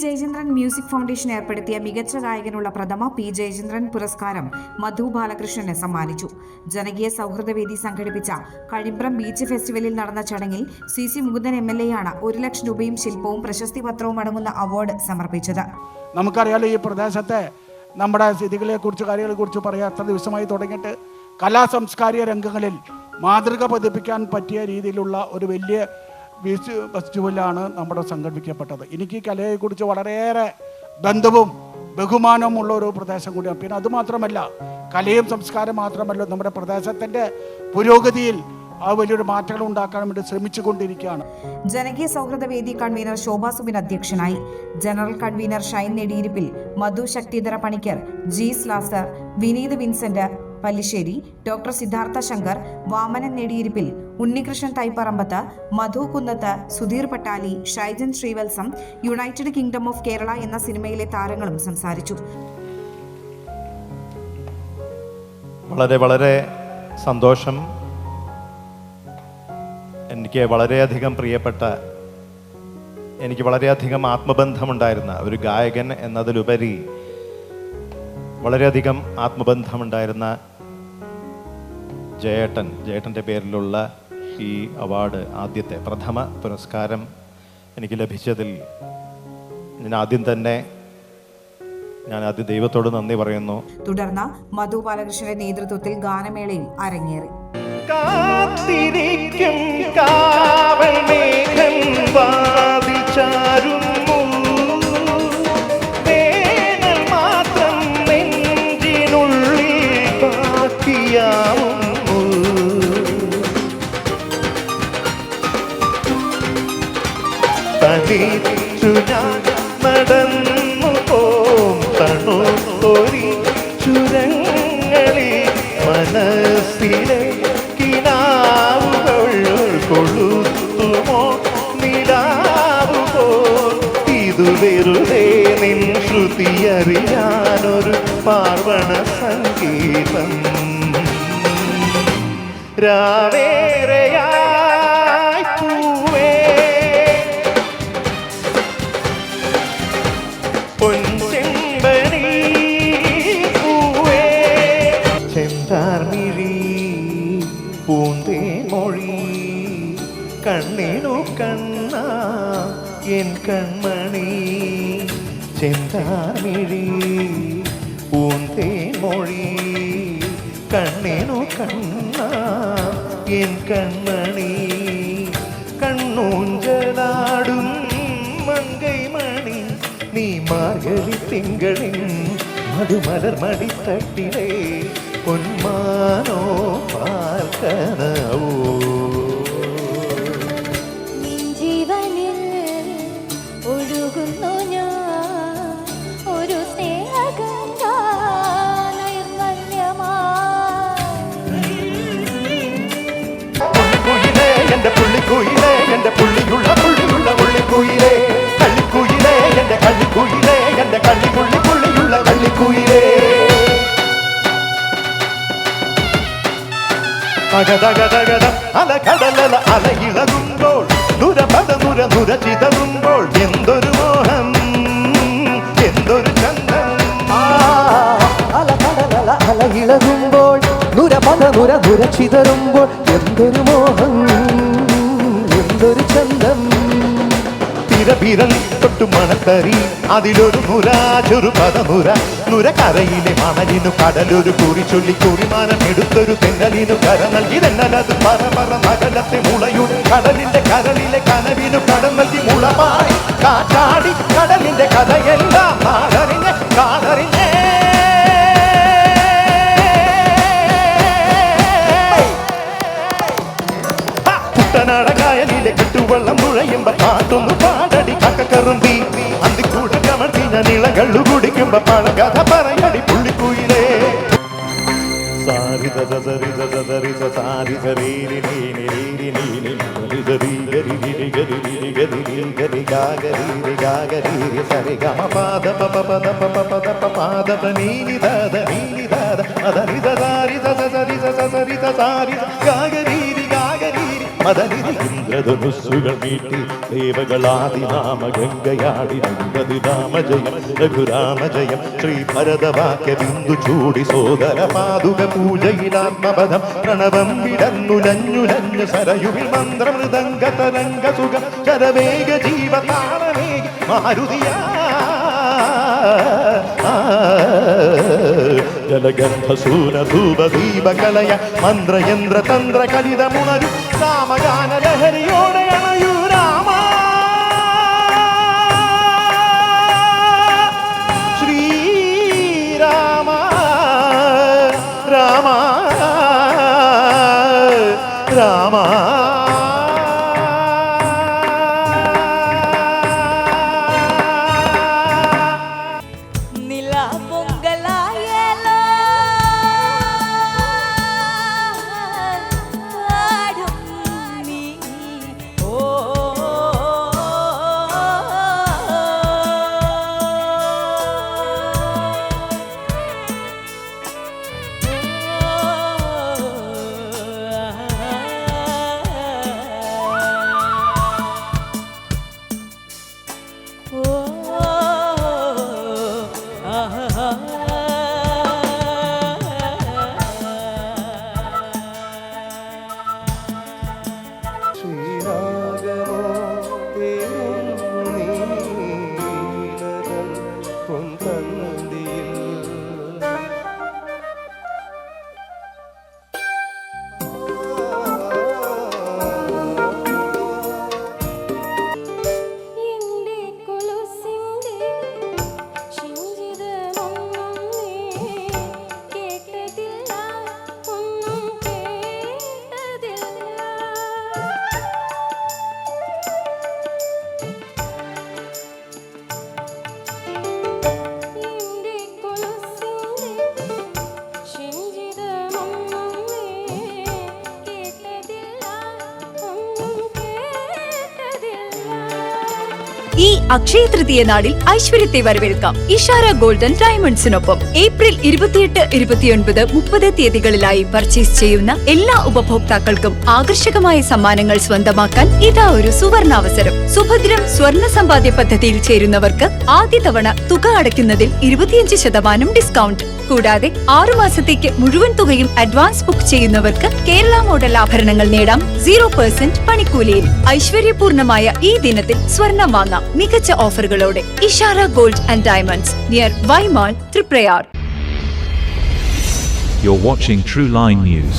Jayachandran music foundation ഏർപ്പെടുത്തിയ മികച്ച ഗായകനുള്ള പ്രഥമ പി ജയചന്ദ്രൻ പുരസ്കാരം മധു ബാലകൃഷ്ണന് സമ്മാനിച്ചു. ജനകീയ സൗഹൃദവേദി സംഘടിപ്പിച്ച കഴിമ്പ്രം ബീച്ച് ഫെസ്റ്റിവലിൽ നടന്ന ചടങ്ങിൽ CC മുകുന്ദൻ MLA ആണ് 1 ലക്ഷം രൂപയും ശില്പവും പ്രശസ്തി പത്രവും അടങ്ങുന്ന അവാർഡ് സമർപ്പിച്ചത്. നമുക്കറിയാലോ, ഈ പ്രദേശത്തെ നമ്മുടെ സ്ഥിതികളെക്കുറിച്ച് കാര്യങ്ങളെക്കുറിച്ച് പറയാൻ എത്ര ദിവസമായി തുടങ്ങിയിട്ട് കലാ സാംസ്കാരിക രംഗങ്ങളിൽ മാതൃക പതിപ്പിക്കാൻ പറ്റിയ രീതിയിലുള്ള ഒരു വലിയ ബീച്ച് ഫെസ്റ്റിവലാണ് നമ്മുടെ സംഘടിപ്പിക്കപ്പെട്ടത്. എനിക്ക് കലയെക്കുറിച്ച് വളരെയേറെ ബന്ധവും ബഹുമാനവുമുള്ള ഒരു പ്രദേശം കൂടിയാണ്. പിന്നെ അതുമാത്രമല്ല, കലയും സംസ്കാരം മാത്രമല്ല, നമ്മുടെ പ്രദേശത്തിൻ്റെ പുരോഗതിയിൽ ആ വലിയൊരു മാറ്റങ്ങൾ ഉണ്ടാക്കാൻ വേണ്ടി ശ്രമിച്ചുകൊണ്ടിരിക്കുകയാണ്. ജനകീയ സൗഹൃദവേദി കൺവീനർ ശോഭാ സുബിൻ അധ്യക്ഷനായി. General convener Shine Nediyirippil, Madhu Sakthidhara Panicker, G Slazer, Vineeth Vincent Pallissery, doctor Siddhartha Shankar, Vamanan Nediyirippil, Unnikrishnan Thaiparambath, Madhu Kunnath, Sudheer Pattali, Shaijan Srivalsam, United Kingdom of Kerala എന്ന സിനിമയിലെ താരങ്ങളും സംസാരിച്ചു. വളരെ വളരെ സന്തോഷം. എനിക്ക് വളരെയധികം പ്രിയപ്പെട്ട, എനിക്ക് വളരെയധികം ആത്മബന്ധമുണ്ടായിരുന്ന ഒരു ഗായകൻ എന്നതിലുപരി വളരെയധികം ആത്മബന്ധമുണ്ടായിരുന്ന ജയേട്ടൻ്റെ പേരിലുള്ള ഈ അവാർഡ്, ആദ്യത്തെ പ്രഥമ പുരസ്കാരം എനിക്ക് ലഭിച്ചതിൽ ഞാൻ ആദ്യം ദൈവത്തോട് നന്ദി പറയുന്നു. തുടർന്ന് മധു ബാലകൃഷ്ണന്റെ നേതൃത്വത്തിൽ ഗാനമേളയും അരങ്ങേറി. കാത്തിരിക്കും കാവൽ മേഘം വാദിച്ചാരുന്നു, വേനൽ മാത്രം നെഞ്ചിനുള്ളിൽ ബാക്കിയാവുന്നു. തനിച്ചു ഞാൻ നടന്നു പോം തണുത്തൊരി ചുരങ്ങളിൽ മനസ്സിലെ കൊളുത്തുമോ നിലാവുപോ. ഇതു വെറുതെ നിൻ ശ്രുതി അറിയാനൊരു പാർവണ സംഗീതം. രാവേറെയായി പൂവേ പൊൻചെമ്പനി പൂവേ, ചെന്താർമിഴി പൂന്തേ മൊഴി കണ്ണിനു കണ്ണ എൻ കൺമണി. ചെന്താർമിഴി പൂന്തേ മൊഴി കണ്ണിനു കണ്ണ എൻ കൺമണി. കണ്ണൂഞ്ചലാടും മങ്കൈ മണി നീ മാർഗഴി തിങ്കളിൻ മധുമലർ മടിത്തട്ടിലെ പൊന്മാനോ പാൽക്കനവോ. ജീവനിൽ ഒഴുകുന്നു ഞാൻ ഒരു കുയിലേ എന്റെ പുള്ളിക്കുയിലേ, എന്റെ പുള്ളിയുള്ള പുള്ളിക്കുയിലേ, കള്ളിക്കുയിലേ എന്റെ കള്ളിക്കുയിലേ, എന്റെ പുള്ളിയുള്ള കള്ളിക്കുയിലേ. തകതകതകത അലകടലല അലയിളകുമ്പോൾ നുര ചിതറുമ്പോൾ എന്തൊരു മോഹം, എന്തൊരു ചന്തം. അലകടലല അലയിളകുമ്പോൾ നുര ചിതറുമ്പോൾ എന്തൊരു മോഹം, എന്തൊരു ചന്തം. പിറപിരൽ തൊട്ടു മണത്തറി അതിലൊരു നുര പദനുര കരയിലെ മണലിനു കടലൊരു കുറി ചൊല്ലി കുറിമാനം എടുത്തൊരു തെന്നലിനു കര നൽകി തെന്നലത് പറ നഗരത്തെ മുളയുടെ കടലിന്റെ കരളിലെ കനവിനു കടം നൽകി മുളമായി കാറ്റാടി കടലിന്റെ കഥയെല്ലാം കാടറിഞ്ഞേ. കുട്ടനാട കായലിലെ കെട്ടുവെള്ളം നുഴയുമ്പോ പാട്ടൊന്നു പാടടി കക്കറുമ്പി അന്തിക്കൂടെ കമഴ്ത്തി ഞാൻ ഇളകള്ളു കുടിക്കുമ്പോ പഴകഥ പറയടി പുള്ളിക്കുയിലേ. സാരി സരി സരി സാരി സരി ഗരി സരി ഗമ പാദ പാദ നീനി ദാദ അദരി സരി സരി സരി സാരി ഗാഗരീരി മദനിധി ഇന്ദ്രധനുസ്സുകൾ മീട്ടി ദേവകളാദിനാമ ഗംഗയാടി രാമജയം രഘുരാമജയം ശ്രീ ഭരതവാക്യ ബിന്ദു ചൂടി സോദര പാതുക പൂജയിലാത്മപദം പ്രണവം വിടന്നുലഞ്ഞുലഞ്ഞു സരയുവിൽ മന്ത്രമൃദംഗ തരംഗ സുഖം ശരവേഗ ജീവതാളമേ മാരുതിയാ ജലഗന്ധസൂന ധൂപ ദീപകലയ മന്ത്രയന്ത്ര തന്ത്ര കലിതമുണരു രാമഗാന ലഹരിയോടെ അണയൂ രാമ ശ്രീരാമ രാമ രാമ ഈ അക്ഷയ തൃതീയ നാളിൽ ഐശ്വര്യത്തെ വരവേൽക്കാം ഇഷാര ഗോൾഡൻ ഡയമണ്ട്സിനൊപ്പം. ഏപ്രിൽ 28, 29, 30 തീയതികളിലായി പർച്ചേസ് ചെയ്യുന്ന എല്ലാ ഉപഭോക്താക്കൾക്കും ആകർഷകമായ സമ്മാനങ്ങൾ സ്വന്തമാക്കാൻ ഇതാ ഒരു സുവർണാവസരം. സുഭദ്രം സ്വർണ്ണ സമ്പാദ്യ പദ്ധതിയിൽ ചേരുന്നവർക്ക് ആദ്യ തവണ തുക അടയ്ക്കുന്നതിൽ 25% ഡിസ്കൗണ്ട്. കൂടാതെ 6 മാസത്തേക്ക് മുഴുവൻ തുകയും അഡ്വാൻസ് ബുക്ക് ചെയ്യുന്നവർക്ക് കേരള മോഡൽ ആഭരണങ്ങൾ നേടാം 0% പണിക്കൂലിയിൽ. ഐശ്വര്യപൂർണമായ ഈ ദിനത്തിൽ സ്വർണം വാങ്ങാം മികച്ച ഓഫറുകളോടെ. Ishara gold and diamonds near Y Mall, Thriprayar. You're watching True Line News.